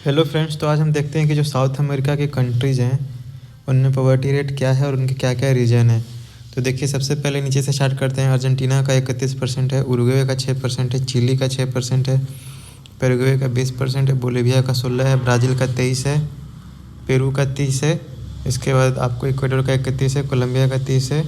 Hello friends, तो आज हम देखते हैं कि जो साउथ अमेरिका के कंट्रीज़ हैं उनमें पॉवर्टी रेट क्या है और उनके क्या क्या रीजन है। तो देखिए, सबसे पहले नीचे से स्टार्ट करते हैं। अर्जेंटीना का 31% है, उरुग्वे का 6% है, चिली का 6% है, पैराग्वे का 20% है, बोलीविया का 16 है, ब्राज़ील का 23 है, पेरू का 30 है। इसके बाद आपको इक्वाडोर का 31 है, कोलंबिया का 30 है,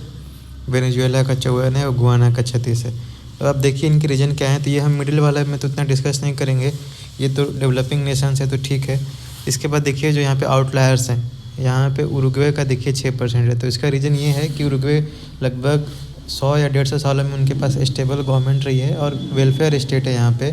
वेनेजुएला का 54 है और गुयाना का 36 है। तो आप देखिए इनके रीजन क्या है। तो ये हम मिडिल वाला में तो इतना डिस्कस नहीं करेंगे, ये तो डेवलपिंग नेशंस है तो ठीक है। इसके बाद देखिए जो यहाँ पे आउटलायर्स हैं, यहाँ पे उरुग्वे का देखिए 6% है। तो इसका रीज़न ये है कि उरुग्वे लगभग 100 या 150 सालों में उनके पास स्टेबल गवर्नमेंट रही है और वेलफेयर स्टेट है यहाँ पे।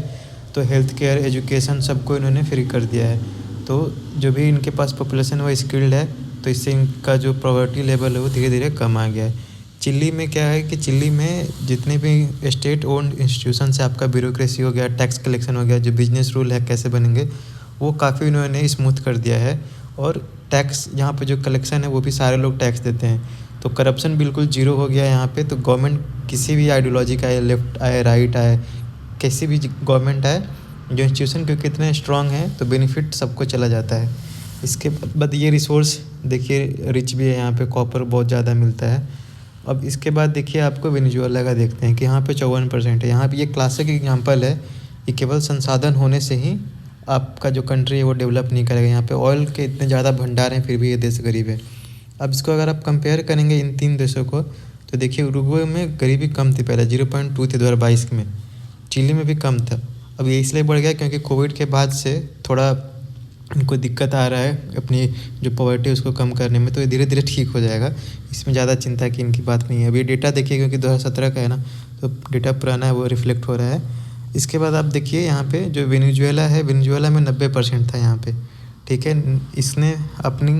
तो हेल्थ केयर, एजुकेशन सबको इन्होंने फ्री कर दिया है। तो जो भी इनके पास पॉपुलेशन है वो स्किल्ड है, तो इससे इनका जो पॉवर्टी लेवल है वो धीरे धीरे कम आ गया है। चिली में क्या है कि चिली में जितने भी स्टेट ओन्ड इंस्टीट्यूशन से आपका ब्यूरोक्रेसी हो गया, टैक्स कलेक्शन हो गया, जो बिजनेस रूल है कैसे बनेंगे, वो काफ़ी इन्होंने स्मूथ कर दिया है। और टैक्स यहाँ पे जो कलेक्शन है वो भी सारे लोग टैक्स देते हैं। तो करप्शन बिल्कुल जीरो हो गया है यहाँ पे। तो गवर्नमेंट किसी भी आइडियोलॉजी का आए, लेफ्ट आए, राइट आए, किसी भी गवर्नमेंट आए, जो इंस्टीट्यूशन क्योंकि इतने स्ट्रॉन्ग हैं तो बेनिफिट सबको चला जाता है। इसके बाद ये रिसोर्स देखिए रिच भी है, यहाँ पे कॉपर बहुत ज़्यादा मिलता है। अब इसके बाद देखिए आपको वेनेजुएला का देखते हैं कि यहाँ पे 54% है। यहाँ पे ये क्लासिक एग्जांपल है कि केवल संसाधन होने से ही आपका जो कंट्री है वो डेवलप नहीं करेगा। यहाँ पे ऑयल के इतने ज़्यादा भंडार हैं फिर भी ये देश गरीब है। अब इसको अगर आप कंपेयर करेंगे इन तीन देशों को, तो देखिए उरुग्वे में गरीबी कम थी, पहले 0.2 थी 2022 में, चिली में भी कम था। अब ये इसलिए बढ़ गया क्योंकि कोविड के बाद से थोड़ा इनको दिक्कत आ रहा है अपनी जो पॉवर्टी उसको कम करने में। तो ये धीरे धीरे ठीक हो जाएगा, इसमें ज़्यादा चिंता की इनकी बात नहीं है। अभी डेटा देखिए क्योंकि 2017 का है ना, तो डेटा पुराना है वो रिफ्लेक्ट हो रहा है। इसके बाद आप देखिए यहाँ पे जो वेनेजुएला है, वेनेजुएला में 90% था यहाँ पे, ठीक है। इसने अपनी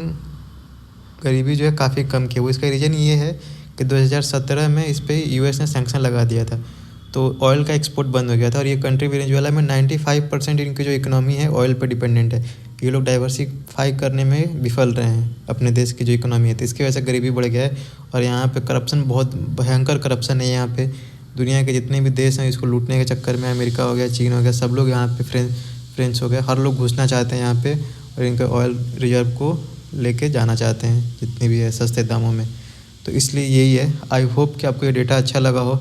गरीबी जो है काफ़ी कम की। वो इसका रीज़न ये है कि 2017 में इस पर यूएस ने सैंक्शन लगा दिया था, तो ऑयल का एक्सपोर्ट बंद हो गया था। और ये कंट्री वेनेजुएला में 95% इनकी जो इकोनॉमी है ऑयल पर डिपेंडेंट है। ये लोग डाइवर्सिफाई करने में विफल रहे हैं अपने देश की जो इकोनॉमी है, तो इसकी वजह से गरीबी बढ़ गया है। और यहाँ पे करप्शन, बहुत भयंकर करप्शन है यहाँ पे। दुनिया के जितने भी देश हैं इसको लूटने के चक्कर में, अमेरिका हो गया, चीन हो गया, सब लोग यहाँ पे, फ्रेंच हो गया, हर लोग घुसना चाहते हैं यहाँ पे और इनके ऑयल रिजर्व को लेके जाना चाहते हैं जितनी भी है सस्ते दामों में। तो इसलिए यही है। आई होप कि आपको ये डेटा अच्छा लगा हो।